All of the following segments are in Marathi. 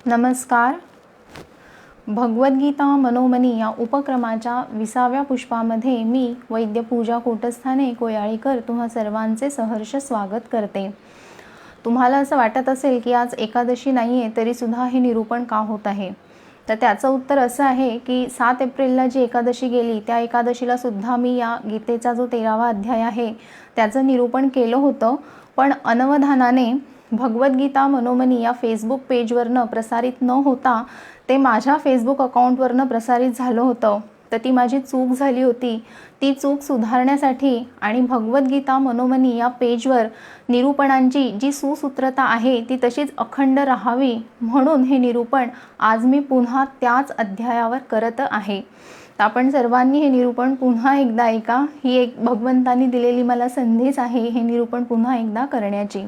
नमस्कार. भगवद्गीता मनोमनी या उपक्रमाच्या 20व्या पुष्पामध्ये मी वैद्य पूजा कोटस्थाने कोयाळीकर तुम्हा सर्वांचे सहर्ष स्वागत करते. तुम्हाला असं वाटत असेल की आज एकादशी नाही आहे तरीसुद्धा हे निरूपण का होत आहे, तर त्याचं उत्तर असं आहे की 7 एप्रिलला जी एकादशी गेली त्या एकादशीला सुद्धा मी या गीतेचा जो 13वा अध्याय आहे त्याचं निरूपण केलं होतं, पण अनवधानाने भगवद्गीता मनोमनी या फेसबुक पेजवरनं प्रसारित न होता ते माझ्या फेसबुक अकाउंटवरनं प्रसारित झालं होतं. तर ती माझी चूक झाली होती. ती चूक सुधारण्यासाठी आणि भगवद्गीता मनोमनी या पेजवर निरूपणांची जी सुसूत्रता आहे ती तशीच अखंड राहावी म्हणून हे निरूपण आज मी पुन्हा त्याच अध्यायावर करत आहे. तर आपण सर्वांनी हे निरूपण पुन्हा एकदा ऐका. ही एक भगवंतांनी दिलेली मला संधीच आहे हे निरूपण पुन्हा एकदा करण्याची.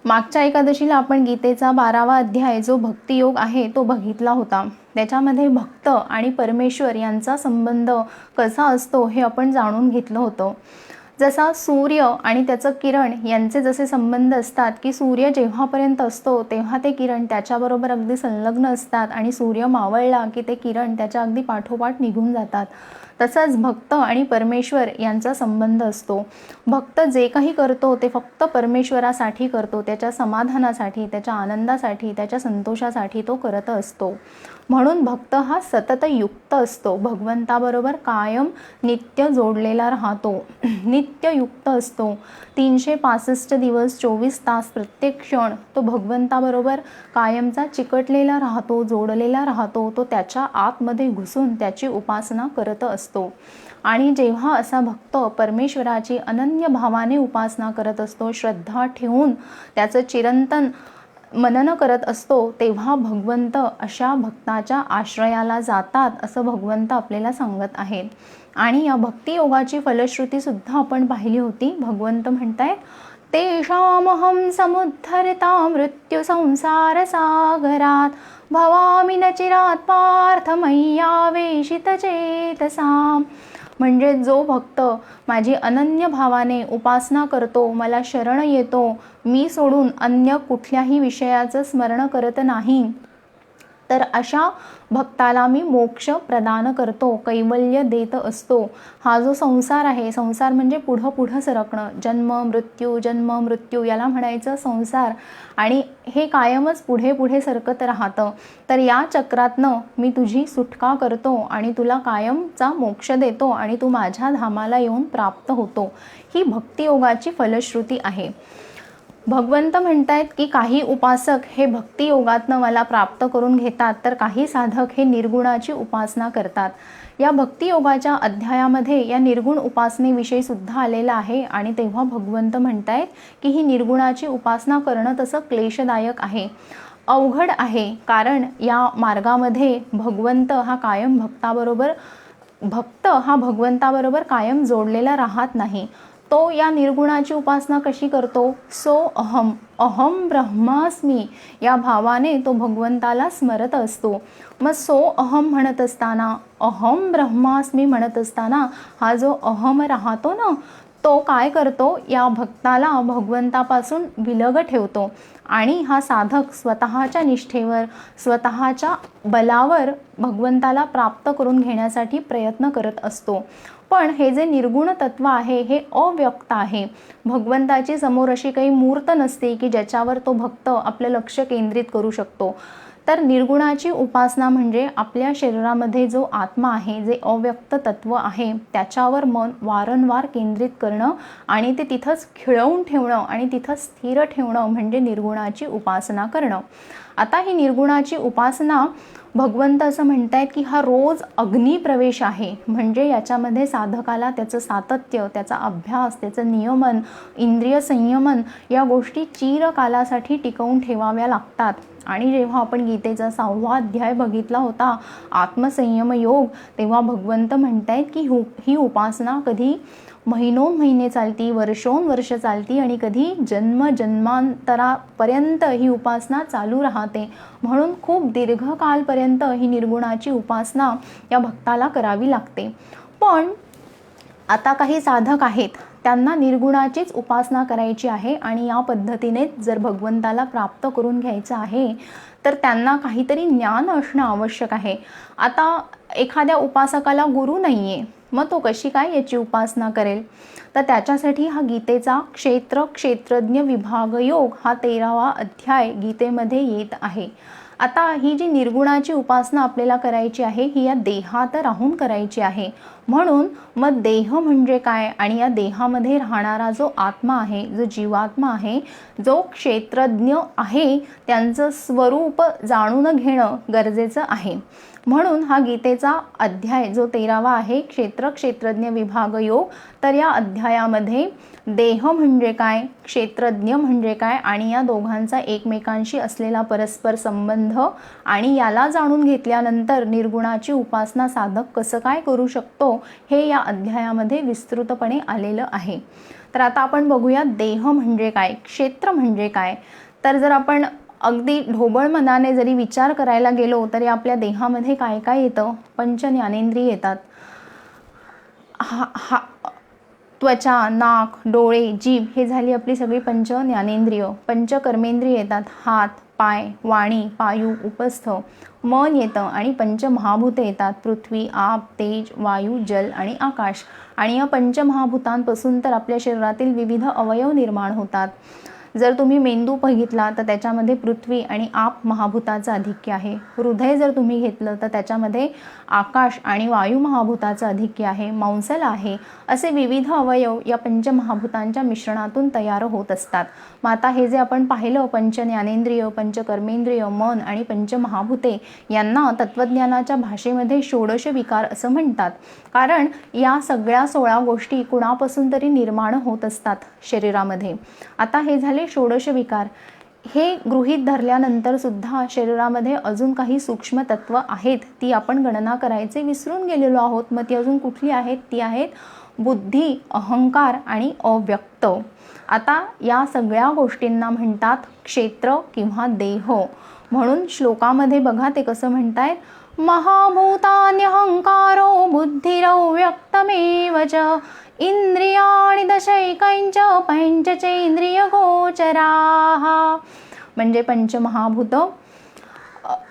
मागच्या एकादशीला आपण गीतेचा 12वा अध्याय जो भक्तियोग आहे तो बघितला होता. त्याच्यामध्ये भक्त आणि परमेश्वर यांचा संबंध कसा असतो हे आपण जाणून घेतलं होतं. जसा सूर्य आणि त्याचं किरण यांचे जसे संबंध असतात की सूर्य जेव्हापर्यंत असतो तेव्हा ते किरण त्याच्याबरोबर अगदी संलग्न असतात आणि सूर्य मावळला की ते किरण त्याच्या अगदी पाठोपाठ निघून जातात, तसंच भक्त आणि परमेश्वर यांचा संबंध असतो. भक्त जे काही करतो ते फक्त परमेश्वरासाठी करतो, त्याच्या समाधानासाठी, त्याच्या आनंदासाठी, त्याच्या संतोषासाठी तो करत असतो. म्हणून भक्त हा सतत युक्त असतो, भगवंताबरोबर कायम नित्य जोडलेला राहतो, नित्य युक्त असतो. 365 दिवस 24 तास प्रत्येक क्षण तो भगवंताबरोबर कायमचा चिकटलेला राहतो, जोडलेला राहतो. तो त्याच्या आतमध्ये घुसून त्याची उपासना करत असतो. आणि जेव्हा असा भक्त परमेश्वराची अनन्य भावाने उपासना करत असतो, श्रद्धा ठेवून त्याचं चिरंतन मनन करत असतो, तेव्हा भगवंत अशा भक्ताच्या आश्रयाला जातात असं भगवंत आपल्याला सांगत आहेत. आणि या भक्तियोगाची फलश्रुती सुद्धा आपण पाहिली होती. भगवंत म्हणतायत तेषामहं समुद्धरता मृत्यू संसार सागरात भवामि न चिरात पार्थ मय्यावेशित चेतसाम. म्हणजे जो भक्त माझी अनन्य भावाने उपासना करतो, मला शरण येतो, मी सोडून अन्य कुठल्याही विषयाचं स्मरण करत नाही, तर अशा भक्ताला मी मोक्ष प्रदान करतो, कैवल्य देत असतो. हा जो संसार आहे, संसार म्हणजे पुढं पुढं सरकणं, जन्म मृत्यू याला म्हणायचं संसार, आणि हे कायमच पुढे पुढे सरकत राहतं. तर या चक्रातनं मी तुझी सुटका करतो आणि तुला कायमचा मोक्ष देतो आणि तू माझ्या धामाला येऊन प्राप्त होतो. ही भक्तियोगाची फलश्रुती आहे. भगवंत म्हणतायत की काही उपासक हे भक्तियोगातनं मला प्राप्त करून घेतात, तर काही साधक हे निर्गुणाची उपासना करतात. या भक्तियोगाच्या अध्यायामध्ये या निर्गुण उपासनेविषयी सुद्धा आलेलं आहे. आणि तेव्हा भगवंत म्हणतायत की ही निर्गुणाची उपासना करणं तसं क्लेशदायक आहे, अवघड आहे. कारण या मार्गामध्ये भगवंत हा कायम भक्त हा भगवंताबरोबर कायम जोडलेला राहत नाही. तो या निर्गुणाची उपासना कशी करतो? सो अहम ब्रह्मास्मी या भावाने तो भगवंताला स्मरत असतो. मग सो अहम म्हणत असताना, अहम ब्रह्मास्मी म्हणत असताना हा जो अहम राहतो ना, तो काय करतो? या भक्ताला भगवंतापासून विलग ठेवतो. आणि हा साधक स्वतःच्या निष्ठेवर, स्वतःच्या बलावर भगवंताला प्राप्त करून घेण्यासाठी प्रयत्न करत असतो. पण हे जे निर्गुण तत्व आहे हे अव्यक्त आहे. भगवंताची समोर अशी काही मूर्त नसते की ज्याच्यावर तो भक्त आपलं लक्ष केंद्रित करू शकतो. तर निर्गुणाची उपासना म्हणजे आपल्या शरीरामध्ये जो आत्मा आहे, जे अव्यक्त तत्व आहे, त्याच्यावर मन वारंवार केंद्रित करणं आणि ते तिथंच खिळवून ठेवणं आणि तिथं स्थिर ठेवणं म्हणजे निर्गुणाची उपासना करणं. आता ही निर्गुणाची उपासना भगवंत असं म्हणतायत की हा रोज अग्निप्रवेश आहे. म्हणजे याच्यामध्ये साधकाला त्याचं सातत्य, त्याचा अभ्यास, त्याचं नियमन, इंद्रिय संयमन या गोष्टी चिरकालासाठी टिकवून ठेवाव्या लागतात. आणि जेव्हा आपण गीतेचा 6वा अध्याय बघितला होता, आत्मसंयम योग, तेव्हा भगवंत म्हणतायत की ही उपासना कधी महिनोन्महिने चालती, वर्षोनवर्ष चालती आणि कधी जन्मांतरापर्यंत ही उपासना चालू राहते. म्हणून खूप दीर्घकालपर्यंत ही निर्गुणाची उपासना या भक्ताला करावी लागते. पण आता काही साधक आहेत त्यांना निर्गुणाचीच उपासना करायची आहे आणि या पद्धतीने जर भगवंताला प्राप्त करून घ्यायचं आहे तर त्यांना काहीतरी ज्ञान असणं आवश्यक आहे. आता एखाद्या उपासकाला गुरु नाही आहे, मग तो कशी काय याची उपासना करेल? तर त्याच्यासाठी हा गीतेचा क्षेत्रज्ञ विभाग योग हा 13वा अध्याय गीतेमध्ये येत आहे. आता ही जी निर्गुणाची उपासना आपल्याला करायची आहे ही या देहात राहून करायची आहे. म्हणून मग देह म्हणजे काय आणि या देहामध्ये राहणारा जो आत्मा आहे, जो जीवात्मा आहे, जो क्षेत्रज्ञ आहे, त्यांचं स्वरूप जाणून घेणं गरजेचं आहे. म्हणून हा गीतेचा अध्याय जो 13वा आहे क्षेत्रज्ञ विभाग योग, तर या अध्यायामध्ये देह म्हणजे काय, क्षेत्रज्ञ म्हणजे काय आणि या दोघांचा एकमेकांशी असलेला परस्पर संबंध आणि याला जाणून घेतल्यानंतर निर्गुणाची उपासना साधक कसं काय करू शकतो हे या अध्यायामध्ये विस्तृतपणे आलेलं आहे. तर आता आपण बघूया देह म्हणजे काय, क्षेत्र म्हणजे काय. तर जर आपण अगदी ढोबळ मनाने जरी विचार करायला गेलो तरी आपल्या देहामध्ये काय काय येतं? पंच ज्ञानेंद्रिय येतात. त्वचा, नाक, डोळे, जीभ हे झाली आपली सगळी पंच ज्ञानेंद्रिय. पंच कर्मेंद्रिय येतात, हात, पाय, वाणी, पायू, उपस्थ. मन येतं आणि पंच महाभूते येतात, पृथ्वी, आप, तेज, वायू, जल आणि आकाश. आणि या पंचमहाभूतांपासून तर आपल्या शरीरातील विविध अवयव निर्माण होतात. जर तुम्ही मेंदू बघितला तर त्याच्यामध्ये पृथ्वी आणि आप महाभूताचं आधिक्य आहे. हृदय जर तुम्ही घेतलं तर त्याच्यामध्ये आकाश आणि वायू महाभूताचं आधिक्य आहे. मांसल आहे. असे विविध अवयव या पंचमहाभूतांच्या मिश्रणातून तयार होत असतात. मग आता हे जे आपण पाहिलं पंच ज्ञानेंद्रिय, पंच कर्मेंद्रिय, मन आणि पंचमहाभूते यांना तत्वज्ञानाच्या भाषेमध्ये षोडश विकार असं म्हणतात. कारण या सगळ्या 16 गोष्टी कुणापासून तरी निर्माण होत असतात शरीरामध्ये. आता हे झाले षोडश विकार. हे गृहीत धरल्यानंतर सुद्धा शरीरामध्ये अजून काही सूक्ष्म तत्व आहेत, ती आपण गणना करायचे विसरून गेलेलो आहोत. मग ती अजून कुठली आहेत? ती आहेत बुद्धी, अहंकार आणि अव्यक्त. आता या सगळ्या गोष्टींना म्हणतात क्षेत्र किंवा देह. म्हणून श्लोकामध्ये बघा ते कसं म्हणतायत, महाभूतान्यहंकारो बुद्धिरव्यक्तमेव च इंद्रियाणि दशैकञ्च पंचचेंद्रियगोचराः. म्हणजे पंचमहाभूत,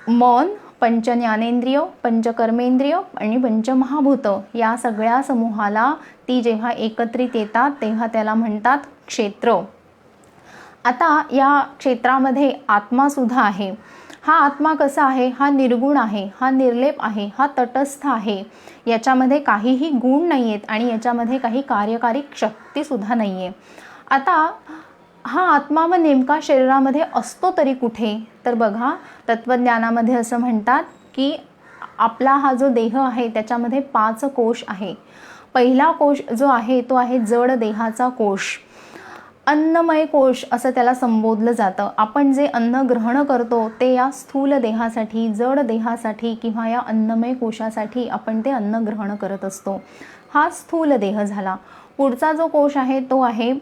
मन, पंच ज्ञानेंद्रिय, पंचकर्मेंद्रिय आणि पंचमहाभूत या सगळ्या समूहाला ती जेव्हा एकत्रित येतात तेव्हा त्याला म्हणतात क्षेत्र. आता या क्षेत्रामध्ये आत्मा सुद्धा आहे. हा आत्मा कसा आहे? हा निर्गुण आहे, हा निर्लेप आहे, हा तटस्थ आहे. याच्यामध्ये काहीही गुण नाही आहेत आणि याच्यामध्ये काही कार्यकारी शक्तीसुद्धा नाही आहे. आता हा आत्मा मग नेमका शरीरामध्ये असतो तरी कुठे? तर बघा तत्वज्ञानामध्ये असं म्हणतात की आपला हा जो देह आहे त्याच्यामध्ये 5 कोश आहे. पहिला कोश जो आहे तो आहे जड देहाचा कोश. अन्नमय कोश असं त्याला संबोधलं जातं. आपण जे अन्न ग्रहण करतो ते या स्थूल देहासाठी, जड देहासाठी किंवा या अन्नमय कोशासाठी आपण ते अन्न ग्रहण करत असतो. हा स्थूल देह झाला. पुढचा जो कोश आहे तो आहे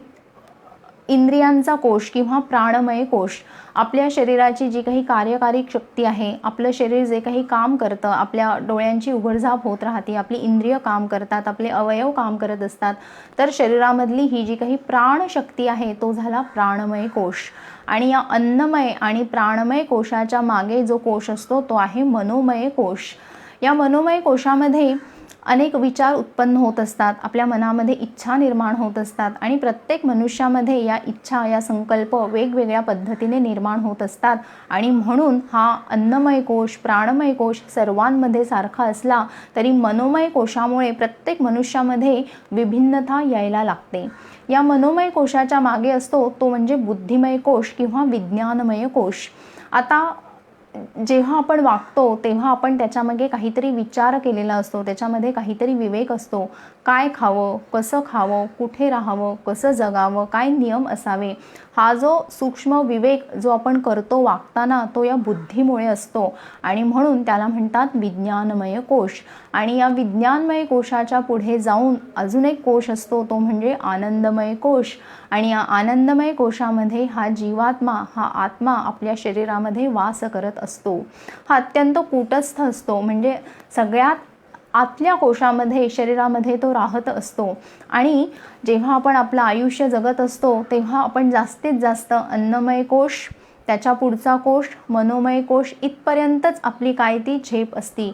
इंद्रियांचा कोश किंवा प्राणमय कोश. आपल्या शरीराची जी काही कार्यकारी शक्ती आहे, आपलं शरीर जे काही काम करतं, आपल्या डोळ्यांची उघडझाप होत राहते, आपली इंद्रिय काम करतात, आपले अवयव काम करत असतात, तर शरीरामधली ही जी काही प्राणशक्ती आहे तो झाला प्राणमय कोश. आणि या अन्नमय आणि प्राणमय कोशाच्या मागे जो कोश असतो तो आहे मनोमय कोश. या मनोमय कोशामध्ये अनेक विचार उत्पन्न होत असतात, आपल्या मनामध्ये इच्छा निर्माण होत असतात आणि प्रत्येक मनुष्यामध्ये या इच्छा, या संकल्प वेगवेगळ्या पद्धतीने निर्माण होत असतात. आणि म्हणून हा अन्नमय कोश, प्राणमय कोश सर्वांमध्ये सारखा असला तरी मनोमय कोशामुळे प्रत्येक मनुष्यामध्ये विभिन्नता यायला लागते. या मनोमय कोशाच्या मागे असतो तो म्हणजे बुद्धिमय कोश किंवा विज्ञानमय कोश. आता जेव्हा आपण वागतो तेव्हा आपण त्याच्यामागे काहीतरी विचार केलेला असतो, त्याच्यामध्ये काहीतरी विवेक असतो. काय खावं, कसं खावं, कुठे राहावं, कसं जगावं, काय नियम असावे, हा जो सूक्ष्म विवेक जो आपण करतो वागताना तो या बुद्धीमुळे असतो आणि म्हणून त्याला म्हणतात विज्ञानमय कोश. आणि या विज्ञानमय कोशाच्या पुढे जाऊन अजून एक कोश असतो तो म्हणजे आनंदमय कोश. आणि या आनंदमय कोशामध्ये हा जीवात्मा, हा आत्मा आपल्या शरीरामध्ये वास करत असतो. हा अत्यंत कूटस्थ असतो, म्हणजे सगळ्यात आतल्या कोशामध्ये शरीरामध्ये तो राहत असतो आणि जेव्हा आपण आपलं आयुष्य जगत असतो तेव्हा आपण जास्तीत जास्त अन्नमय कोश, त्याच्या पुढचा कोश मनोमय कोश इथपर्यंतच आपली काय ती झेप असती.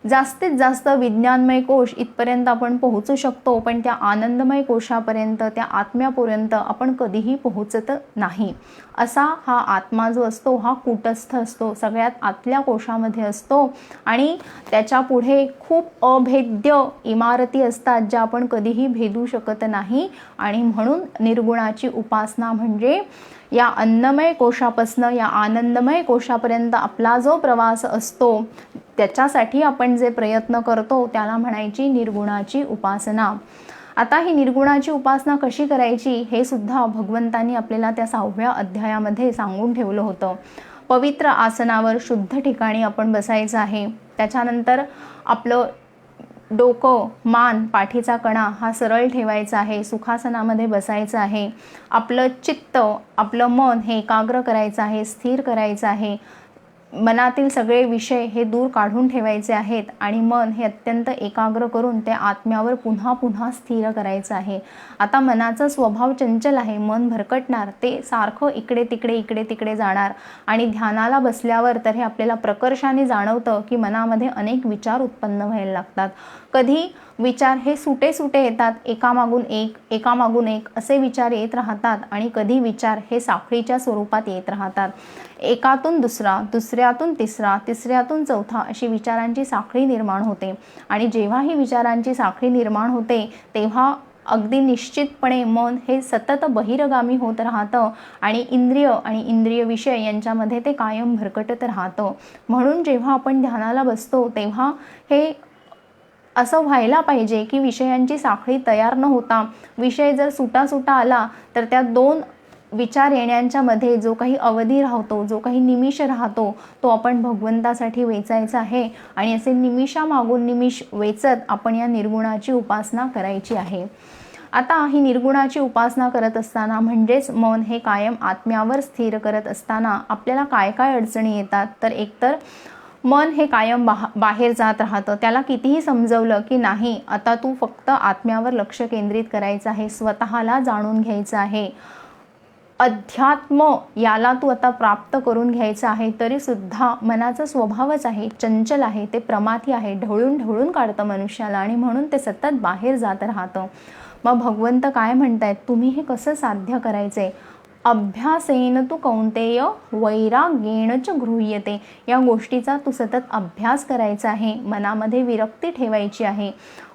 जास्तीत जास्त विज्ञानमय कोश इथपर्यंत आपण पोहोचू शकतो, पण त्या आनंदमय कोशापर्यंत, त्या आत्म्यापर्यंत आपण कधीही पोहोचत नाही. असा हा आत्मा जो असतो हा कूटस्थ असतो, सगळ्यात आतल्या कोशामध्ये असतो आणि त्याच्या पुढे खूप अभेद्य इमारती असतात ज्या आपण कधीही भेदू शकत नाही. आणि म्हणून निर्गुणाची उपासना म्हणजे या अन्नमय कोशापासनं या आनंदमय कोशापर्यंत आपला जो प्रवास असतो त्याच्यासाठी आपण जे प्रयत्न करतो त्याला म्हणायची निर्गुणाची उपासना. आता ही निर्गुणाची उपासना कशी करायची हे सुद्धा भगवंतांनी आपल्याला त्या 6व्या अध्यायामध्ये सांगून ठेवलं होतं. पवित्र आसनावर शुद्ध ठिकाणी आपण बसायचं आहे. त्याच्यानंतर आपलं डोकं, मान, पाठीचा कणा हा सरळ ठेवायचा आहे. सुखासनामध्ये बसायचं आहे. आपलं चित्त, आपलं मन हे एकाग्र करायचं आहे, स्थिर करायचं आहे. मनातील सगळे विषय हे दूर काढून ठेवायचे आहेत आणि मन हे अत्यंत एकाग्र करून त्या आत्म्यावर पुन्हा पुन्हा स्थिर करायचं आहे. आता मनाचा स्वभाव चंचल आहे, मन भरकटणार, ते सारखं इकडे तिकडे जाणार आणि ध्यानाला बसल्यावर तर हे आपल्याला प्रकर्षाने जाणवतं की मनामध्ये अनेक विचार उत्पन्न व्हायला लागतात. कधी विचार हे सुटे येतात, एकामागून एक असे विचार येत राहतात आणि कधी विचार हे साखळीच्या स्वरूपात येत राहतात. एकातून दुसरा, दुसऱ्यातून तिसरा, तिसऱ्यातून चौथा अशी विचारांची साखळी निर्माण होते. आणि जेव्हा ही विचारांची साखळी निर्माण होते तेव्हा अगदी निश्चितपणे मन हे सतत बहिर्गामी होत राहतं आणि इंद्रिय विषय यांच्यामध्ये ते कायम भरकटत राहतं. म्हणून जेव्हा आपण ध्यानाला बसतो तेव्हा हे असं व्हायला पाहिजे की विषयांची साखळी तयार न होता विषय जर सुटा आला तर त्या दोन विचार येण्याच्या मध्ये जो काही अवधी राहतो, जो काही निमिष राहतो तो आपण भगवंतासाठी वेचायचा आहे आणि असे निमिषामागून निमिष वेचत आपण या निर्गुणाची उपासना करायची आहे. आता ही निर्गुणाची उपासना करत असताना म्हणजेच मन हे कायम आत्म्यावर स्थिर करत असताना आपल्याला काय काय अडचणी येतात तर एकतर मन हे कायम बाहेर जात राहतं. त्याला कितीही समजवलं की नाही, आता तू फक्त आत्म्यावर लक्ष केंद्रित करायचं आहे, स्वतःला जाणून घ्यायचं आहे, अध्यात्म याला तू आता प्राप्त करून घ्यायचं आहे, तरी सुद्धा मनाचा स्वभावच आहे, चंचल आहे, ते प्रमाथी आहे, ढवळून काढतं मनुष्याला आणि म्हणून ते सतत बाहेर जात राहतं. मग भगवंत काय म्हणतायत, तुम्ही हे कसं साध्य करायचंय? अभ्यासेन तू कौंतेय वैराग्येण च गृह्यते. या गोष्टीचा तू सतत अभ्यास करायचा आहे, मनामध्ये विरक्ती ठेवायची आहे,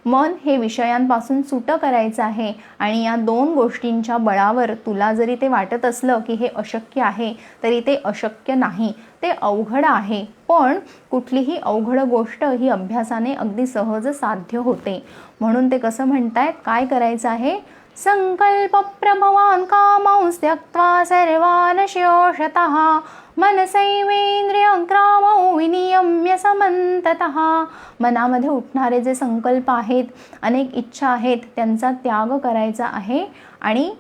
मन हे विषयांपासून सुटं करायचं आहे आणि या दोन गोष्टींच्या बळावर तुला जरी ते वाटत असलं की हे अशक्य आहे तरी ते अशक्य नाही, ते अवघड आहे. पण कुठलीही अवघड गोष्ट ही अभ्यासाने अगदी सहज साध्य होते. म्हणून ते कसं म्हणतायत, काय करायचं आहे? संकल्प प्रभवान कामांस त्यक्त्वा सर्वान् शोषतः मनसैवेन्द्रियग्रामौ विनियम्य समन्ततः. मनामध्ये उठणारे जे संकल्प आहेत, अनेक इच्छा आहेत, त्यांचा त्याग करायचा आहे आणि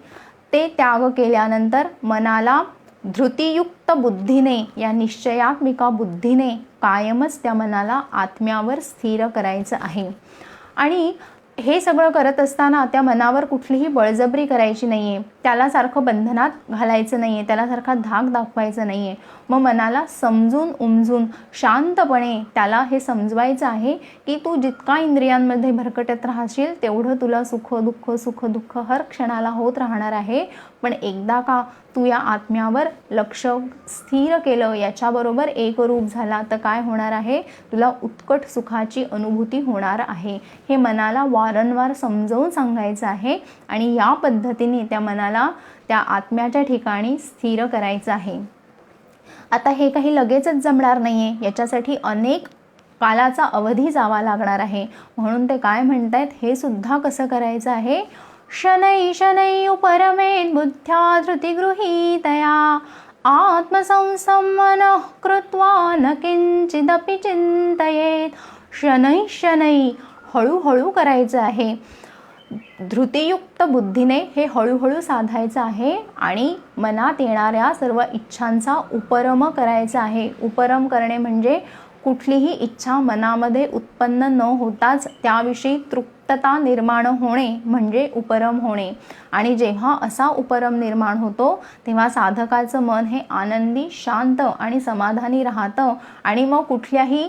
ते त्याग केल्यानंतर मनाला धृतियुक्त बुद्धीने, या निश्चयात्मिका बुद्धीने कायमच त्या मनाला आत्म्यावर स्थिर करायचं आहे. आणि हे सगळं करत असताना त्या मनावर कुठलीही बळजबरी करायची नाही आहे, त्याला सारखं बंधनात घालायचं नाही आहे, त्याला सारखा धाक दाखवायचं नाही आहे. मग मनाला समजून उमजून शांतपणे त्याला हे समजवायचं आहे की तू जितका इंद्रियांमध्ये भरकटत राहशील तेवढं तुला सुख दुःख हर क्षणाला होत राहणार आहे. पण एकदा का तू या आत्म्यावर लक्ष स्थिर केलं, याच्याबरोबर एकरूप झाला तर काय होणार आहे, तुला उत्कट सुखाची अनुभूती होणार आहे. हे मनाला वारंवार समजावून सांगायचं आहे आणि या पद्धतीने त्या मनाला त्या आत्म्याच्या ठिकाणी स्थिर करायचं आहे. आता हे काही लगेचच जमणार नाही आहे, याच्यासाठी अनेक कालाचा अवधी जावा लागणार आहे. म्हणून ते काय म्हणतायत, हे सुद्धा कसं करायचं आहे? शनै उपरमेत् बुद्ध्या धृतिगृहीतया आत्मसंसमनः कृत्वा न किंचिदपि चिंतयेत्. शनै हळूहळू करायचं आहे. धृतियुक्त बुद्धीने हे हळूहळू साधायचं आहे आणि मनात येणाऱ्या सर्व इच्छांचा उपरम करायचा आहे. उपरम करणे म्हणजे कुठलीही इच्छा मनामध्ये उत्पन्न न होताच त्याविषयी तृप्तता निर्माण होणे म्हणजे उपरम होणे. आणि जेव्हा असा उपरम निर्माण होतो तेव्हा साधकाचं मन हे आनंदी, शांत आणि समाधानी राहतं आणि मग कुठल्याही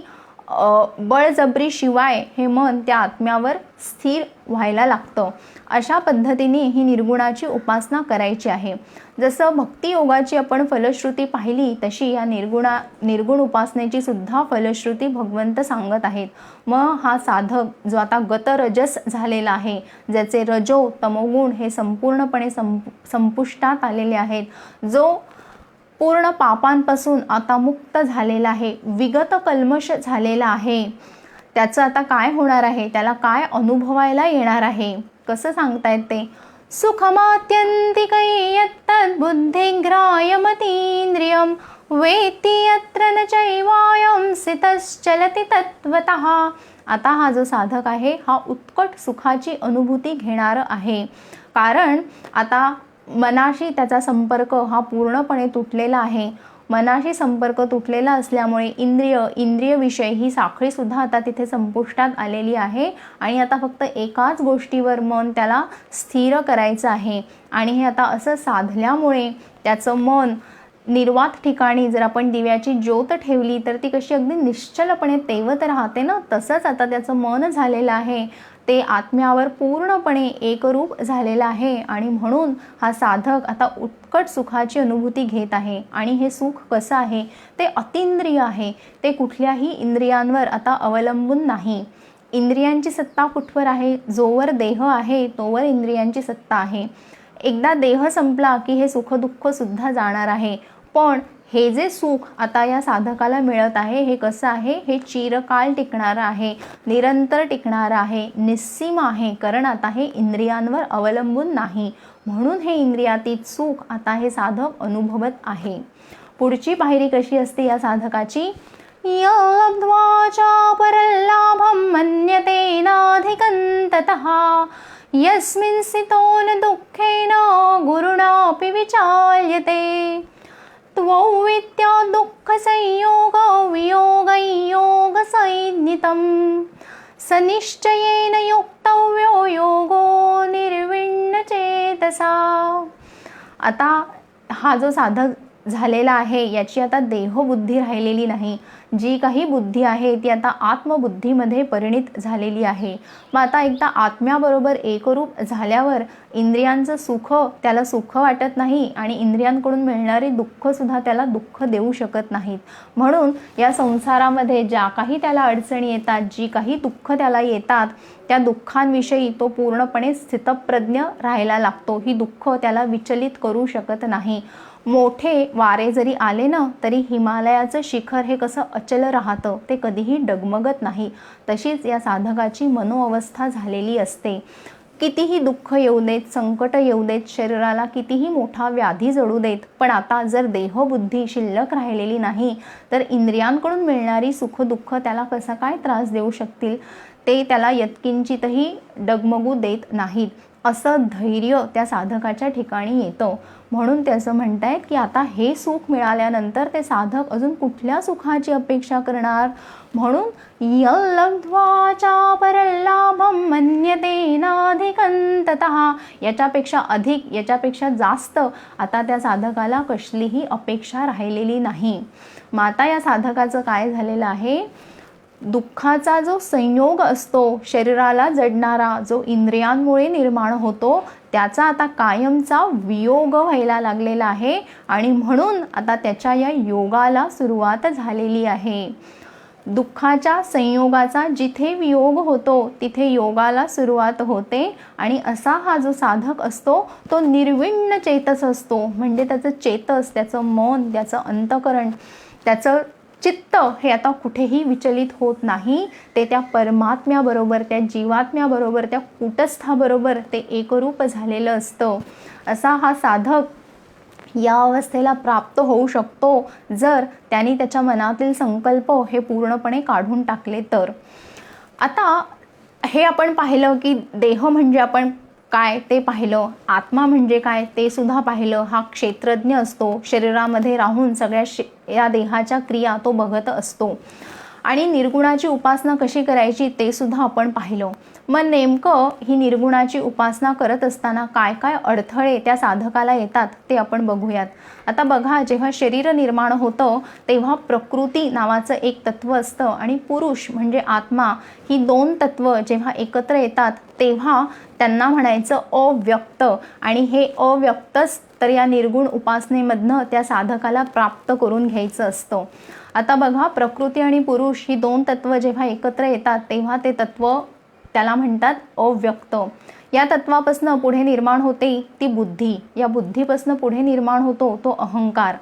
बळजबरीशिवाय हे मन त्या आत्म्यावर स्थिर व्हायला लागतं. अशा पद्धतीने ही निर्गुणाची उपासना करायची आहे. जसं भक्तियोगाची आपण फलश्रुती पाहिली तशी या निर्गुण उपासनेची सुद्धा फलश्रुती भगवंत सांगत आहेत. मग हा साधक जो आता गतरजस झालेला आहे, ज्याचे रजो तमोगुण हे संपूर्णपणे संपुष्टात आलेले आहेत, जो पूर्ण पापांपासून आता मुक्त झालेला आहे, विगत कल्मश झालेला आहे, त्याचं आता काय होणार आहे, त्याला काय अनुभवायला येणार आहे, कसं सांगतायत ते? सुखमात्यंतिकै यत्तद्बुद्धिग्राह्यमतीन्द्रियं वेत्ति यत्र न चैवायं स्थितश्चलति तत्त्वतः. आता हा जो साधक आहे हा उत्कट सुखाची अनुभूती घेणार आहे. कारण आता मनाशी त्याचा संपर्क हा पूर्णपणे तुटलेला आहे. मनाशी संपर्क तुटलेला असल्यामुळे इंद्रिय विषय ही साखळीसुद्धा आता तिथे संपुष्टात आलेली आहे आणि आता फक्त एकाच गोष्टीवर मन त्याला स्थिर करायचं आहे. आणि हे आता असं साधल्यामुळे त्याचं मन निर्वात ठिकाणी जर आपण दिव्याची ज्योत ठेवली तर ती कशी अगदी निश्चलपणे तेवत राहते ना, तसंच आता त्याचं मन झालेलं आहे, ते आत्म्यावर पूर्णपणे एकरूप झालेलं आहे. आणि म्हणून हा साधक आता उत्कट सुखाची अनुभूती घेत आहे. आणि हे सुख कसं आहे? ते अतींद्रिय आहे, ते कुठल्याही इंद्रियांवर आता अवलंबून नाही. इंद्रियांची सत्ता कुठवर आहे? जोवर देह आहे तोवर इंद्रियांची सत्ता आहे. एकदा देह संपला की हे सुखदुःखसुद्धा जाणार आहे. पण हे जे सुख आता या साधकाला मिळत आहे हे कसं आहे? हे चिरकाळ टिकणारं आहे, निरंतर टिकणारं आहे, निस्सीम आहे. कारण आता हे इंद्रियांवर अवलंबून नाही. म्हणून हे इंद्रियातीत सुख आता हे साधक अनुभवत आहे. पुढची पायरी कशी असते या साधकाची? यलब्ध्वा परलाभं मन्यते नाधिकन्ततः यस्मिन् स्थितो न दुःखेन गुरुणापि विचाल्यते त्वौ विद्या दुःख संयोग वियोग संज्ञितं सनिश्चयेन योक्तव्यो योगो निर्विण्ण चेतसा. आता हा जो साधक झालेला आहे याची आता देहबुद्धी राहिलेली नाही. जी काही बुद्धी आहे ती आता आत्मबुद्धीमध्ये परिणित झालेली आहे. मग आता एकदा आत्म्याबरोबर एकरूप झाल्यावर इंद्रियांचं सुख त्याला सुख वाटत नाही आणि इंद्रियांकडून मिळणारे दुःखसुद्धा त्याला दुःख देऊ शकत नाहीत. म्हणून या संसारामध्ये ज्या काही त्याला अडचणी येतात, जी काही दुःख त्याला येतात, त्या दुःखांविषयी तो पूर्णपणे स्थितप्रज्ञ राहायला लागतो. ही दुःख त्याला विचलित करू शकत नाही. मोठे वारे जरी आले ना तरी हिमालयाचं शिखर हे कसं अचल राहतं, ते कधीही डगमगत नाही. तशीच या साधकाची मनोअवस्था झालेली असते. कितीही दुःख येऊ देत, संकट येऊ देत, शरीराला कितीही मोठा व्याधी जडू देत, पण आता जर देहबुद्धी शिल्लक राहिलेली नाही तर इंद्रियांकडून मिळणारी सुखदुःख त्याला कसा काय त्रास देऊ शकतील, ते त्याला यत्किंचितही डगमगू देत नाहीत. असं धैर्य त्या साधकाच्या ठिकाणी येतं. म्हणून ते असं म्हणतायत की आता हे सुख मिळाल्यानंतर ते साधक अजून कुठल्या सुखाची अपेक्षा करणार? म्हणून यल्लब्ध्वा परलाभं मन्यते नाधिकन्ततः, याच्यापेक्षा अधिक, याच्यापेक्षा जास्त आता त्या साधकाला कसलीही अपेक्षा राहिलेली नाही. माता या साधकाचं काय झालेलं आहे? दुःखाचा जो संयोग असतो, शरीराला जडणारा जो इंद्रियांमुळे निर्माण होतो, त्याचा आता कायमचा वियोग व्हायला लागलेला आहे. आणि म्हणून आता त्याच्या या योगाला सुरुवात झालेली आहे. दुःखाच्या संयोगाचा जिथे वियोग होतो तिथे योगाला सुरुवात होते. आणि असा हा जो साधक असतो तो निर्विण्ण चेतस असतो. म्हणजे त्याचं चेतस, त्याचं मन, त्याचं अंतःकरण, त्याचं चित्त हे आता कुठेही विचलित होत नाही. ते त्या परमात्म्याबरोबर, त्या जीवात्म्याबरोबर, त्या कूटस्थाबरोबर ते एकरूप झालेलं असतं. असा हा साधक या अवस्थेला प्राप्त होऊ शकतो जर त्यांनी त्याच्या मनातील संकल्प हे पूर्णपणे काढून टाकले तर. आता हे आपण पाहिलं की देह म्हणजे आपण काय ते पाहिलं, आत्मा म्हणजे काय ते सुद्धा पाहिलं. हा क्षेत्रज्ञ असतो, शरीरामध्ये राहून सगळ्या या देहाच्या क्रिया तो बघत असतो. आणि निर्गुणाची उपासना कशी करायची ते सुद्धा आपण पाहिलं. मग नेमकं ही निर्गुणाची उपासना करत असताना काय काय अडथळे त्या साधकाला येतात ते आपण बघूयात. आता बघा, जेव्हा शरीर निर्माण होतं तेव्हा प्रकृती नावाचं एक तत्व असतं आणि पुरुष म्हणजे आत्मा, ही दोन तत्व जेव्हा एकत्र येतात तेव्हा त्यांना म्हणायचं अव्यक्त. आणि हे अव्यक्तच तर या निर्गुण उपासनेमधनं त्या साधकाला प्राप्त करून घ्यायचं असतं. आता बघा, प्रकृती आणि पुरुष ही दोन तत्व जेव्हा एकत्र येतात तेव्हा ते तत्व त्याला म्हणतात अव्यक्त. या तत्वापासून पुढे निर्माण होते ती बुद्धी, या बुद्धीपासून पुढे निर्माण होतो तो अहंकार.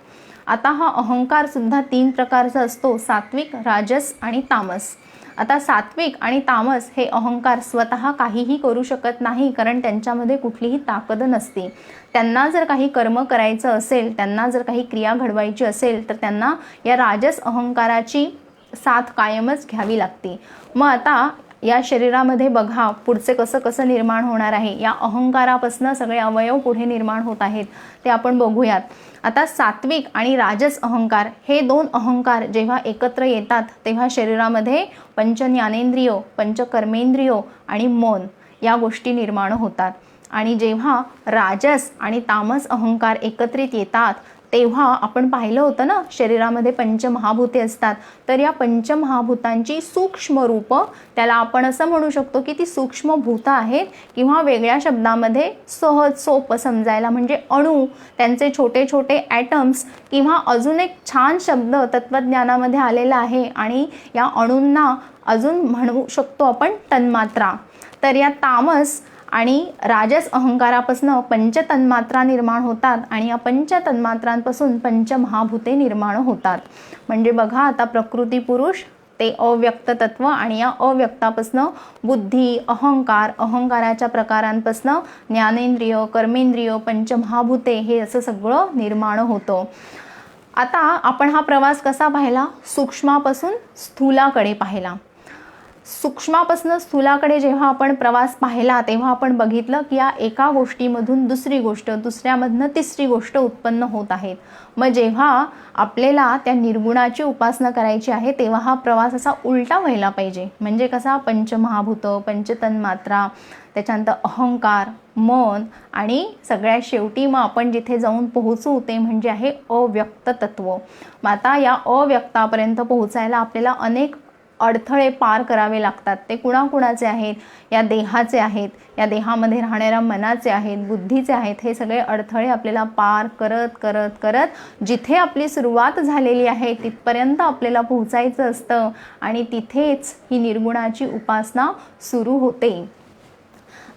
आता हा अहंकार सुद्धा 3 प्रकारचा असतो, सात्विक, राजस आणि तामस. आता सात्विक आणि तामस हे अहंकार स्वतः काहीही करू शकत नाही, कारण त्यांच्यामध्ये कुठलीही ताकद नसते. त्यांना जर काही कर्म करायचं असेल, त्यांना जर काही क्रिया घडवायची असेल तर त्यांना या राजस अहंकाराची साथ कायमच घ्यावी लागते. मग आता या शरीरामध्ये बघा पुढचे कसं कसं निर्माण होणार आहे. या अहंकारापासून सगळे अवयव पुढे निर्माण होत आहेत ते आपण बघूयात. आता सात्विक आणि राजस अहंकार हे 2 अहंकार जेव्हा एकत्र येतात तेव्हा शरीरामध्ये पंचज्ञानेंद्रिय, पंचकर्मेंद्रिय आणि मन या गोष्टी निर्माण होतात. आणि जेव्हा राजस आणि तामस अहंकार एकत्रित येतात तेव्हा आपण पाहिलं होतं ना, शरीरामध्ये पंचमहाभूते असतात. तर या पंचमहाभूतांची सूक्ष्म रूप, त्याला आपण असं म्हणू शकतो की ती सूक्ष्म भूत आहेत, किंवा वेगळ्या शब्दामध्ये सहज सोपं समजायला म्हणजे अणू, त्यांचे छोटे छोटे ॲटम्स, किंवा अजून एक छान शब्द तत्त्वज्ञानामध्ये आलेला आहे आणि या अणूंना अजून म्हणू शकतो आपण तन्मात्रा. तर या तामस आणि राजस अहंकारापासून पंचतन्मात्रा निर्माण होतात आणि या पंचतन्मात्रांपासून पंचमहाभूते निर्माण होतात. म्हणजे बघा, आता प्रकृती पुरुष ते अव्यक्त तत्व, आणि या अव्यक्तापासून बुद्धी, अहंकार, अहंकाराच्या प्रकारांपासून ज्ञानेंद्रिय, कर्मेंद्रिय, पंचमहाभूते हे असं सगळं निर्माण होतं. आता आपण हा प्रवास कसा पाहिला? सूक्ष्मापासून स्थूलाकडे पाहिला. सूक्ष्मापासून स्थूलाकडे जेव्हा आपण प्रवास पाहिला तेव्हा आपण बघितलं की या एका गोष्टीमधून दुसरी गोष्ट, दुसऱ्यामधनं तिसरी गोष्ट उत्पन्न होत आहेत. मग जेव्हा आपल्याला त्या निर्गुणाची उपासना करायची आहे तेव्हा हा प्रवास असा उलटा व्हायला पाहिजे. म्हणजे कसा? पंचमहाभूत, पंचतन्मात्रा, त्याच्यानंतर अहंकार, मन, आणि सगळ्यात शेवटी मग आपण जिथे जाऊन पोहोचू ते म्हणजे आहे अव्यक्त तत्व. मग आता या अव्यक्तापर्यंत पोहोचायला आपल्याला अनेक अडथळे पार करावे लागतात. ते कुणाकुणाचे आहेत? या देहाचे आहेत, या देहामध्ये राहणाऱ्या मनाचे आहेत, बुद्धीचे आहेत. हे सगळे अडथळे आपल्याला पार करत करत करत जिथे आपली सुरुवात झालेली आहे तिथपर्यंत आपल्याला पोहोचायचं असतं, आणि तिथेच ही निर्गुणाची उपासना सुरू होते.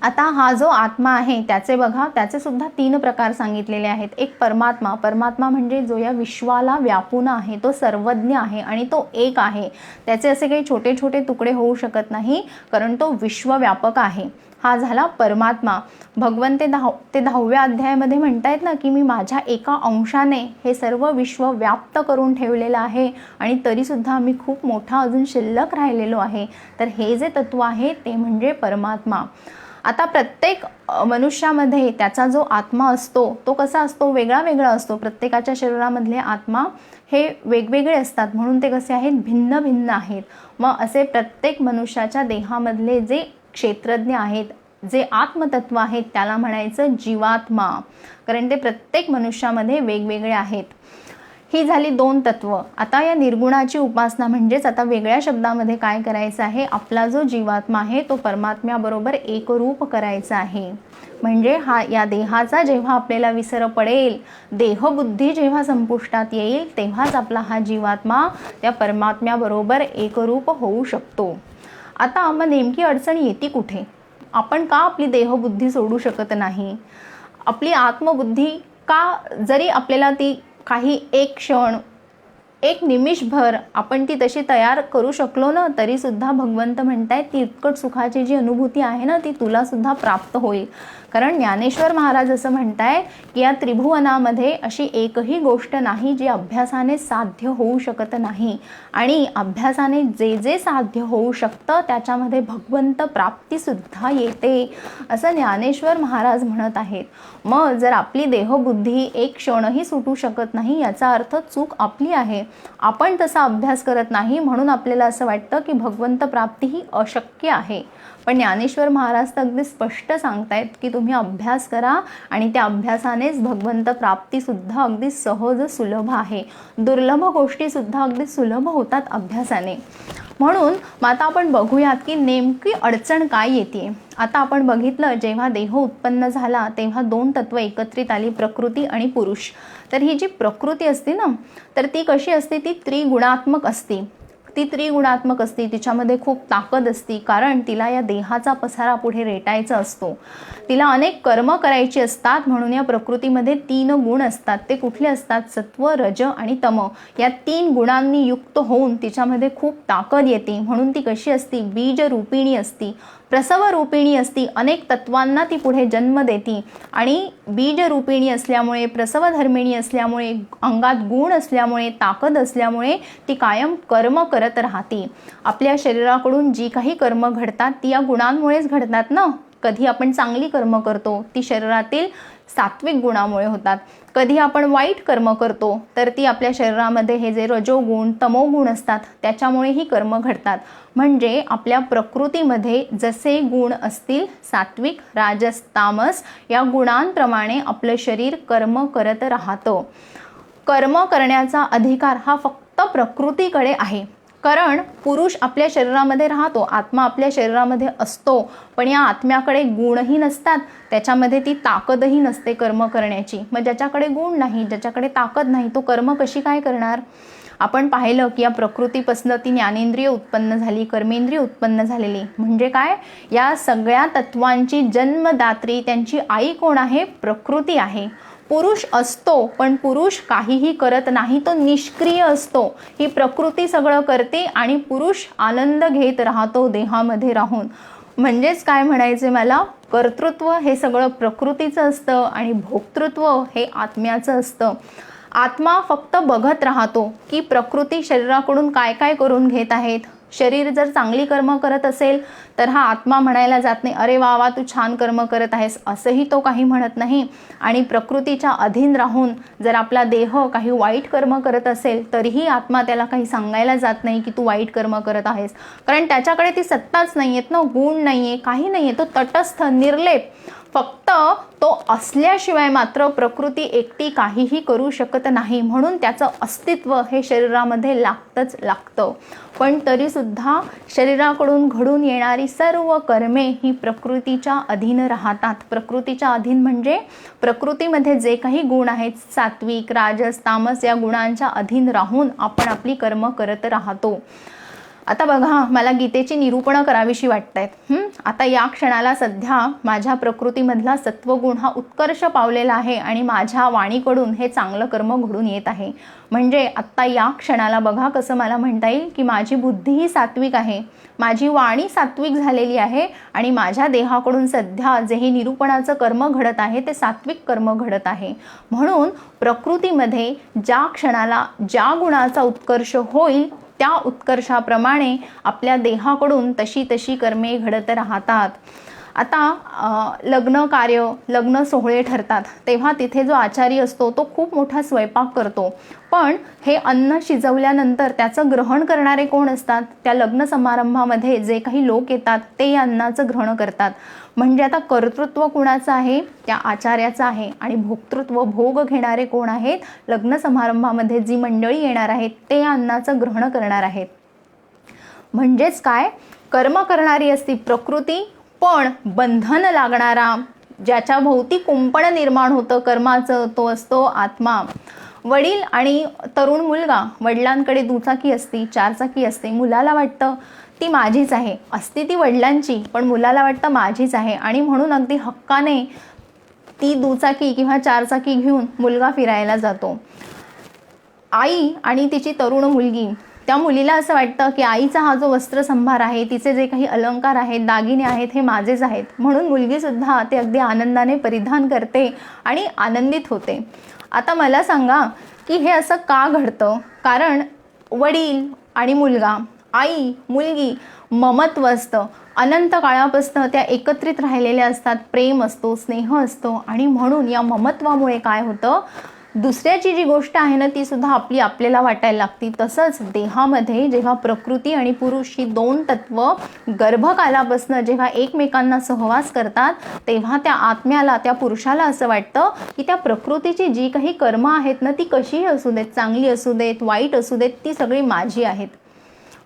आता हा जो आत्मा आहे त्याचे बघा, त्याचे सुद्धा 3 प्रकार सांगितलेले आहेत. एक परमात्मा. परमात्मा म्हणजे जो या विश्वाला व्यापून आहे, तो सर्वज्ञ आहे आणि तो एक आहे. त्याचे असे काही छोटे छोटे तुकडे होऊ शकत नाही, कारण तो विश्वव्यापक आहे. हा झाला परमात्मा. भगवान ते 10व्या अध्यायामध्ये म्हणतायत ना की मी माझ्या एका अंशाने हे सर्व विश्व व्याप्त करून ठेवलेलं आहे आणि तरीसुद्धा मी खूप मोठा अजून शिल्लक राहिलेलो आहे. तर हे जे तत्व आहे ते म्हणजे परमात्मा. आता प्रत्येक मनुष्यामध्ये त्याचा जो आत्मा असतो तो कसा असतो? वेगळा वेगळा असतो. प्रत्येकाच्या शरीरामधले आत्मा हे वेगवेगळे असतात, म्हणून ते कसे आहेत? भिन्न भिन्न आहेत. मग असे प्रत्येक मनुष्याच्या देहामधले जे क्षेत्रज्ञ आहेत, जे आत्मतत्व आहेत, त्याला म्हणायचं जीवात्मा, कारण ते प्रत्येक मनुष्यामध्ये वेगवेगळे आहेत. ही झाली 2 तत्व. आता या निर्गुणाची उपासना म्हणजेच आता वेगळ्या शब्दामध्ये काय करायचं आहे? आपला जो जीवात्मा आहे तो परमात्म्याबरोबर एकरूप करायचा आहे. म्हणजे हा या देहाचा जेव्हा आपल्याला विसर पडेल, देहबुद्धी जेव्हा संपुष्टात येईल, तेव्हाच आपला हा जीवात्मा त्या परमात्म्याबरोबर एकरूप होऊ शकतो. आता मग नेमकी अडचण येते कुठे? आपण का आपली देहबुद्धी सोडू शकत नाही? आपली आत्मबुद्धी का, जरी आपल्याला ती काही एक क्षण, एक निमिषभर आपण ती तशी तयार करू शकलो ना, तरीसुद्धा भगवंत म्हणतायत ती उत्कट सुखाची जी अनुभूती आहे ना ती तुला सुद्धा प्राप्त होईल. कारण ज्ञानेश्वर महाराज असं म्हणतायत की या त्रिभुवनामध्ये अशी एकही गोष्ट नाही जी अभ्यासाने साध्य होऊ शकत नाही, आणि अभ्यासाने जे जे साध्य होऊ शकतं त्याच्यामध्ये भगवंत प्राप्तीसुद्धा येते, असं ज्ञानेश्वर महाराज म्हणत आहेत. मग जर आपली देहबुद्धी एक क्षणही सुटू शकत नाही याचा अर्थ चूक आपली आहे. आपण तसा अभ्यास करत नाही म्हणून आपल्याला असं वाटतं की भगवंत प्राप्ती ही अशक्य आहे. पण ज्ञानेश्वर महाराज तर अगदी स्पष्ट सांगतायत की तुम्ही अभ्यास करा आणि त्या अभ्यासानेच भगवंत प्राप्तीसुद्धा अगदी सहज सुलभ आहे. दुर्लभ गोष्टीसुद्धा अगदी सुलभ होतात अभ्यासाने. म्हणून मग आता आपण बघूयात की नेमकी अडचण काय येते. आता आपण बघितलं जेव्हा देह उत्पन्न झाला तेव्हा दोन तत्व एकत्रित आली, प्रकृती आणि पुरुष. तर ही जी प्रकृती असते ना, तर ती कशी असते, ती त्रिगुणात्मक असते. ती त्रिगुणात्मक असते, तिच्यामध्ये खूप ताकद असते, कारण तिला या देहाचा पसारा पुढे रेटायचा असतो. तिला अनेक कर्म करायची असतात. म्हणून या प्रकृतीमध्ये 3 गुण असतात. ते कुठले असतात, सत्व, रज आणि तम. या 3 गुणांनी युक्त होऊन तिच्यामध्ये खूप ताकद येते. म्हणून ती कशी असती, बीज रूपिणी असती, प्रसव रूपिणी असती. अनेक तत्वांना ती पुढे जन्म देती आणि बीज रूपिणी असल्यामुळे, प्रसव धर्मिणी असल्यामुळे, अंगात गुण असल्यामुळे, ताकद असल्यामुळे ती कायम कर्म करत राहते. आपल्या शरीराकडून जी काही कर्म घडतात ती या गुणांमुळेच घडतात ना. कधी आपण चांगली कर्म करतो ती शरीरातील सात्विक गुणामुळे होतात. कधी आपण वाईट कर्म करतो तर ती आपल्या शरीरामध्ये हे जे रजोगुण तमोगुण असतात त्याच्यामुळे ही कर्म घडतात. म्हणजे आपल्या प्रकृतीमध्ये जसे गुण असतील, सात्विक, राजस, तामस, या गुणांप्रमाणे आपलं शरीर कर्म करत राहतं. कर्म करण्याचा अधिकार हा फक्त प्रकृतीकडे आहे. कारण पुरुष आपल्या शरीरामध्ये राहतो, आत्मा आपल्या शरीरामध्ये असतो, पण या आत्म्याकडे गुणही नसतात, त्याच्यामध्ये ती ताकदही नसते कर्म करण्याची. मग ज्याच्याकडे गुण नाही, ज्याच्याकडे ताकद नाही, तो कर्म कशी काय करणार. आपण पाहिलं की या प्रकृतीपासून ती ज्ञानेंद्रिय उत्पन्न झाली, कर्मेंद्रिय उत्पन्न झालेली. म्हणजे काय, या सगळ्या तत्वांची जन्मदात्री त्यांची आई कोण आहे, प्रकृती आहे. पुरुष असतो पण पुरुष काहीही करत नाही, तो निष्क्रिय असतो. ही प्रकृती सगळं करते आणि पुरुष आनंद घेत राहतो देहामध्ये राहून. म्हणजेच काय म्हणायचे मला, कर्तृत्व हे सगळं प्रकृतीचं असतं आणि भोक्तृत्व हे आत्म्याचं असतं. आत्मा फक्त बघत राहतो की प्रकृती शरीराकडून काय काय करून घेत आहेत. शरीर जर चांगली कर्म करत असेल तर हा आत्मा म्हणायला जात नाही, अरे वा वा तू छान कर्म करत आहेस, असंही तो काही म्हणत नाही. आणि प्रकृतीच्या अधीन राहून जर आपला देह काही वाईट कर्म करत असेल तरीही आत्मा त्याला काही सांगायला जात नाही की तू वाईट कर्म करत आहेस. कारण त्याच्याकडे ती सत्ताच नाही आहेत ना, गुण नाही आहे, काही नाही आहे. तो तटस्थ, निर्लेप. फक्त तो असल्याशिवाय मात्र प्रकृती एकटी काहीही करू शकत नाही. म्हणून त्याचं अस्तित्व हे शरीरामध्ये लागतंच लागतं. पण तरीसुद्धा शरीराकडून घडून येणारी सर्व कर्मे ही प्रकृतीच्या अधीन राहतात. प्रकृतीच्या अधीन म्हणजे प्रकृतीमध्ये जे काही गुण आहेत, सात्विक, राजस, तामस, या गुणांच्या अधीन राहून आपण आपली कर्म करत राहतो. आता बघा, मला गीतेची निरूपणं करावीशी वाटत आहेत. आता या क्षणाला सध्या माझ्या प्रकृतीमधला सत्वगुण हा उत्कर्ष पावलेला आहे आणि माझ्या वाणीकडून हे चांगलं कर्म घडून येत आहे. म्हणजे आत्ता या क्षणाला बघा कसं मला म्हणता येईल की माझी बुद्धी ही सात्विक आहे, माझी वाणी सात्विक झालेली आहे आणि माझ्या देहाकडून सध्या जे हे निरूपणाचं कर्म घडत आहे ते सात्विक कर्म घडत आहे. म्हणून प्रकृतीमध्ये ज्या क्षणाला ज्या गुणाचा उत्कर्ष होईल त्या उत्कर्षाप्रमाणे आपल्या देहाकडून तशी तशी कर्मे घडत राहतात. आता लग्न कार्य, लग्न सोहळे ठरतात तेव्हा तिथे जो आचारी असतो तो खूप मोठा स्वयंपाक करतो. पण हे अन्न शिजवल्यानंतर त्याचं ग्रहण करणारे कोण असतात, त्या लग्न समारंभामध्ये जे काही लोक येतात ते या अन्नाचं ग्रहण करतात. म्हणजे आता कर्तृत्व कुणाचं आहे, त्या आचार्याचं आहे. आणि भोक्तृत्व, भोग घेणारे कोण आहेत, लग्न समारंभामध्ये जी मंडळी येणार आहेत ते या अन्नाचं ग्रहण करणार आहेत. म्हणजेच काय, कर्म करणारी असती प्रकृती, पण बंधन लागणारा, ज्याच्या भोवती कुंपण निर्माण होतं कर्माचं, तो असतो आत्मा. वडील आणि तरुण मुलगा, वडिलांकडे दुचाकी असती, चारचाकी असते. मुलाला वाटतं ती माझीच आहे, असती ती वडिलांची, पण मुलाला वाटतं माझीच आहे. आणि म्हणून अगदी हक्काने ती दुचाकी किंवा चारचाकी घेऊन मुलगा फिरायला जातो. आई आणि तिची तरुण मुलगी त्या मुलीला असं वाटतं की आईचा हा जो वस्त्रसंभार आहे, तिचे जे काही अलंकार आहेत, दागिने आहेत, हे माझेच आहेत. म्हणून मुलगीसुद्धा ते अगदी आनंदाने परिधान करते आणि आनंदित होते. आता मला सांगा की हे असं का घडतं? कारण वडील आणि मुलगा, आई, मुलगी, ममत्व असतं. अनंत काळापासून त्या एकत्रित राहिलेल्या असतात. प्रेम असतो, स्नेह असतो आणि म्हणून या ममत्वामुळे काय होतं, दुसऱ्याची जी गोष्ट आहे ना ती सुद्धा आपल्याला वाटायला लागते. तसंच देहामध्ये जेव्हा प्रकृती आणि पुरुष ही दोन तत्व गर्भकालापासून जेव्हा एकमेकांना सहवास करतात, तेव्हा त्या आत्म्याला, त्या पुरुषाला असं वाटतं की त्या प्रकृतीची जी काही कर्म आहेत ना ती कशीही असू देत, चांगली असू देत, वाईट असू देत, ती सगळी माझी आहेत.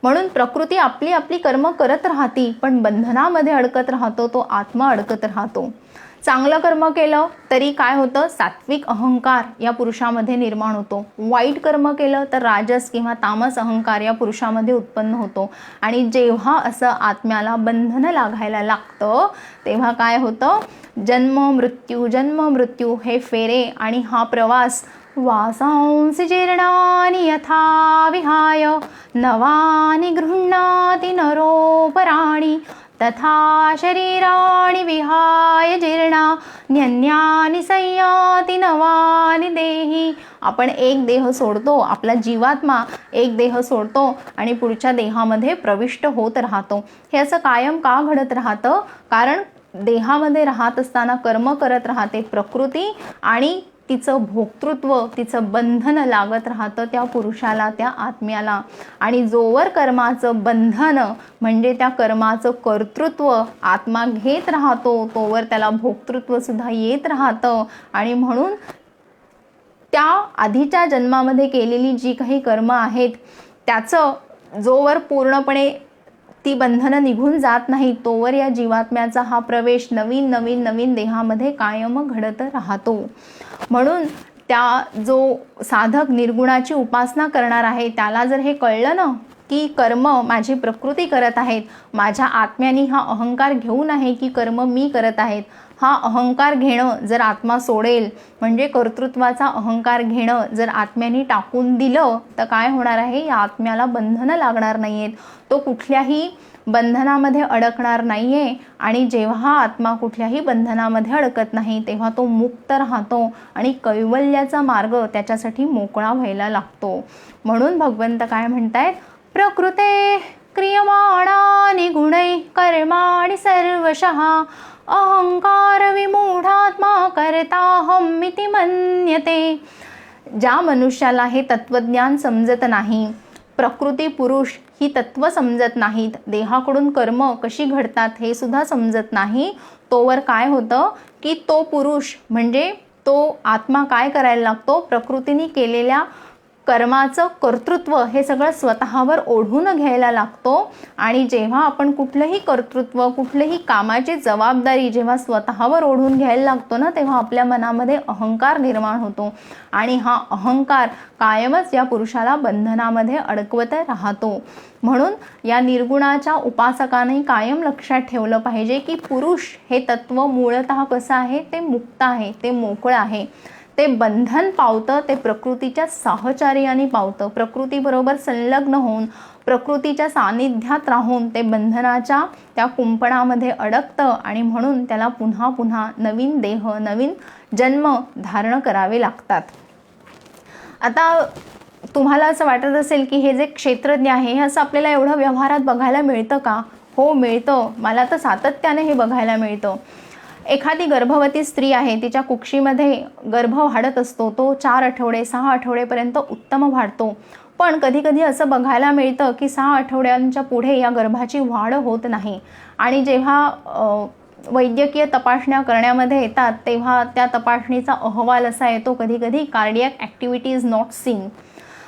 म्हणून प्रकृती आपली कर्म करत राहती, पण बंधनामध्ये अडकत राहतो तो आत्मा, अडकत राहतो. चांगलं कर्म केलं तरी काय होतं, सात्विक अहंकार या पुरुषामध्ये निर्माण होतो. वाईट कर्म केलं तर राजस किंवा तामस अहंकार या पुरुषामध्ये उत्पन्न होतो. आणि जेव्हा असं आत्म्याला बंधन लागायला लागतं तेव्हा काय होतं, जन्म मृत्यू हे फेरे आणि हा प्रवास, वासांसी जीर्णानि यथा विहाय नवानि गृह्णाति नरोपराणि तथा शरीराणि विहाय जीर्णान्यन्यानि संयाति नवानि देही. आपण एक देह सोडतो, आपला जीवात्मा एक देह सोडतो आणि पुढच्या देहामध्ये प्रविष्ट होत राहतो. हे असं कायम का घडत राहतं? कारण देहामध्ये राहत असताना कर्म करत राहते प्रकृती आणि तिचं भोक्तृत्व, तिचं बंधन लागत राहतं त्या पुरुषाला, त्या आत्म्याला. आणि जोवर कर्माचं बंधन म्हणजे त्या कर्माचं कर्तृत्व आत्मा घेत राहतो, तोवर त्याला भोक्तृत्व सुद्धा येत राहतं. आणि म्हणून त्या आधीच्या जन्मामध्ये केलेली जी काही कर्म आहेत त्याचं जोवर पूर्णपणे ती बंधनं निघून जात नाही, तोवर या जीवात्म्याचा हा प्रवेश नवीन देहामध्ये कायम घडत राहतो. म्हणून त्या जो साधक निर्गुणाची उपासना करणार आहे त्याला जर हे कळलं ना की कर्म माझी प्रकृती करत आहेत, माझ्या आत्म्याने हा अहंकार घेऊ नये की कर्म मी करत आहेत, हा अहंकार घेणं जर आत्मा सोडेल, म्हणजे कर्तृत्वाचा अहंकार घेणं जर आत्म्याने टाकून दिलं तर काय होणार आहे, या आत्म्याला बंधनं लागणार नाही आहेत, तो कुठल्याही बंधनामध्ये अडकणार नाही आहे. आणि जेव्हा आत्मा कुठल्याही बंधनामध्ये अडकत नाही तेव्हा तो मुक्त राहतो आणि कैवल्याचा मार्ग त्याच्यासाठी मोकळा व्हायला लागतो. म्हणून भगवंत काय म्हणतायत, प्रकृते क्रियमाणानि गुणै कर्माणि सर्वशः अहंकार विमूढात्मा कर्ताहमिति मन्यते. ज्या मनुष्याला हे तत्वज्ञान समजत नाही, प्रकृती पुरुष ही तत्व समजत नाहीत, देहाकडून कर्म कशी घडतात हे सुद्धा समजत नाही, तोवर काय होतं की तो पुरुष म्हणजे तो आत्मा काय करायला लागतो, प्रकृतीने केलेल्या कर्माचं कर्तृत्व हे सगळं स्वतःवर ओढून घ्यायला लागतो. आणि जेव्हा आपण कुठलंही कर्तृत्व, कुठलीही कामाची जबाबदारी जेव्हा स्वतःवर ओढून घ्यायला लागतो ना, तेव्हा आपल्या मनामध्ये अहंकार निर्माण होतो आणि हा अहंकार कायमच या पुरुषाला बंधनामध्ये अडकवत राहतो. म्हणून या निर्गुणाच्या उपासकाने कायम लक्षात ठेवलं पाहिजे की पुरुष हे तत्व मूळतः कसं आहे, ते मुक्त आहे, ते मोकळं आहे. ते बंधन पावतं ते प्रकृतीच्या साहचर्याने पावतं, प्रकृतीबरोबर संलग्न होऊन प्रकृतीच्या सानिध्यात राहून ते बंधनाच्या त्या कुंपणामध्ये अडकतं आणि म्हणून त्याला पुन्हा पुन्हा नवीन देह, नवीन जन्म धारण करावे लागतात. आता तुम्हाला असं वाटत असेल की हे जे क्षेत्रज्ञ आहे हे असं आपल्याला एवढं व्यवहारात बघायला मिळतं का? हो मिळतं, मला तर सातत्याने हे बघायला मिळतं. एखादी गर्भवती स्त्री आहे, तिच्या कुक्षीमध्ये गर्भ वाढत असतो, तो 4 आठवडे 6 आठवडेपर्यंत उत्तम वाढतो. पण कधी कधी असं बघायला मिळतं की 6 आठवड्यांच्या पुढे या गर्भाची वाढ होत नाही. आणि जेव्हा वैद्यकीय तपासण्या करण्यामध्ये येतात तेव्हा त्या तपासणीचा अहवाल असा येतो कधी कधी, cardiac activity is not seen.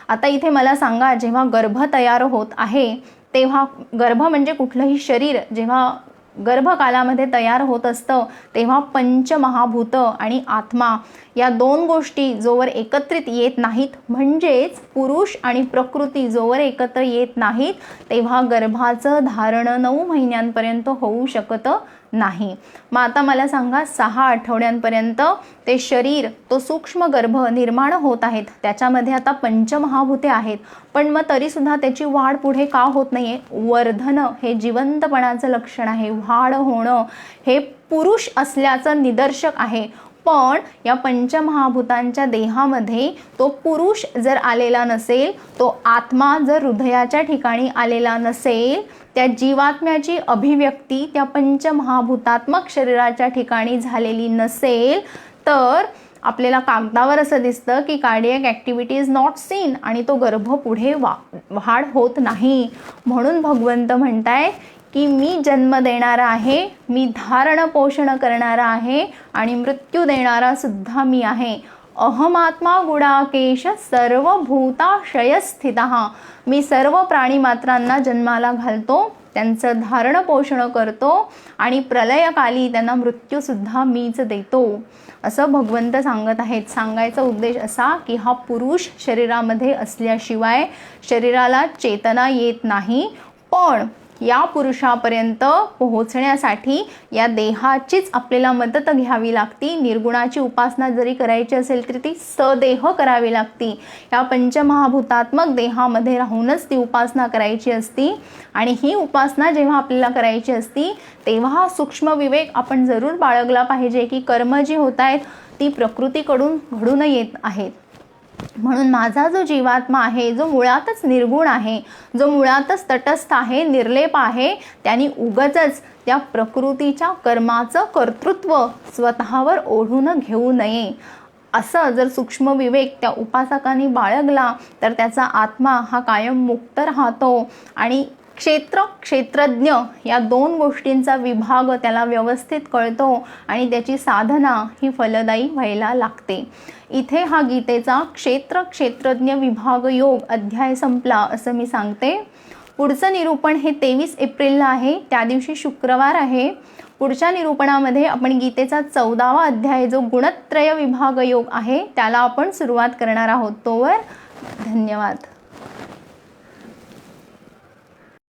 आता इथे मला सांगा, जेव्हा गर्भ तयार होत आहे तेव्हा गर्भ म्हणजे कुठलंही शरीर जेव्हा गर्भकालामध्ये तयार होत असतं तेव्हा पंचमहाभूत आणि आत्मा या 2 गोष्टी जोवर एकत्रित येत नाहीत, म्हणजेच पुरुष आणि प्रकृती जोवर एकत्र येत नाहीत तेव्हा गर्भाचं धारण 9 महिन्यांपर्यंत होऊ शकत नाही. मग आता मला सांगा, 6 आठवड्यांपर्यंत ते शरीर, तो सूक्ष्म गर्भ निर्माण होत आहेत, त्याच्यामध्ये आता पंचमहाभूते आहेत, पण मग तरीसुद्धा त्याची वाढ पुढे का होत नाही आहे? वर्धन हे जिवंतपणाचं लक्षण आहे. वाढ होणं हे पुरुष असल्याचं निदर्शक आहे. पण या पंचमहाभूतांच्या देहामध्ये तो पुरुष जर आलेला नसेल, तो आत्मा जर हृदयाच्या ठिकाणी आलेला नसेल, त्या जीवात्म्याची अभिव्यक्ती त्या पंचमहाभूतात्मक शरीराच्या ठिकाणी झालेली नसेल, तर आपल्याला कागदावर असं दिसतं की cardiac activity is not seen, आणि तो गर्भ पुढे वाढ होत नाही. म्हणून भगवंत म्हणताय की मी जन्म देणारा आहे, मी धारण पोषण करणारा आहे, आणि मृत्यू देणारा सुद्धा मी आहे. अहमात्मा गुडाकेश सर्वभूताशय स्थितः. मी सर्व प्राणीमात्रांना जन्माला घालतो, त्यांचं धारण पोषण करतो, आणि प्रलयकाली त्यांना मृत्यूसुद्धा मीच देतो, असं भगवंत सांगत आहेत. सांगायचा उद्देश असा की हा पुरुष शरीरामध्ये असल्याशिवाय शरीराला चेतना येत नाही. पण या पुरुषापर्यंत पोहोचण्यासाठी या देहाचीच आपल्याला मदत घ्यावी लागती. निर्गुणाची उपासना जरी करायची असेल तरी ती सदेह करावी लागती. या पंचमहाभूतात्मक देहामध्ये राहूनच ती उपासना करायची असती. आणि ही उपासना जेव्हा आपल्याला करायची असती तेव्हा सूक्ष्म विवेक आपण जरूर बाळगला पाहिजे की कर्म जी होत आहेत ती प्रकृतीकडून घडून येत आहेत. म्हणून माझा जो जीवात्मा आहे, जो मुळातच निर्गुण आहे, जो मुळातच तटस्थ आहे, निर्लेप आहे, त्यांनी उगाचच त्या प्रकृतीच्या कर्माचं कर्तृत्व स्वतःवर ओढून घेऊ नये. असं जर सूक्ष्म विवेक त्या उपासकांनी बाळगला तर त्याचा आत्मा हा कायम मुक्त राहतो. आणि क्षेत्र क्षेत्रज्ञ या 2 गोष्टींचा विभाग त्याला व्यवस्थित कळतो, आणि त्याची साधना ही फलदायी व्हायला लागते. इथे हा गीतेचा क्षेत्र क्षेत्रज्ञ विभाग योग अध्याय संपला असं मी सांगते. पुढचं निरूपण हे 23 एप्रिलला आहे, त्या दिवशी शुक्रवार आहे. पुढच्या निरूपणामध्ये आपण गीतेचा 14वा अध्याय जो गुणत्रय विभाग योग आहे त्याला आपण सुरुवात करणार आहोत. तोवर धन्यवाद.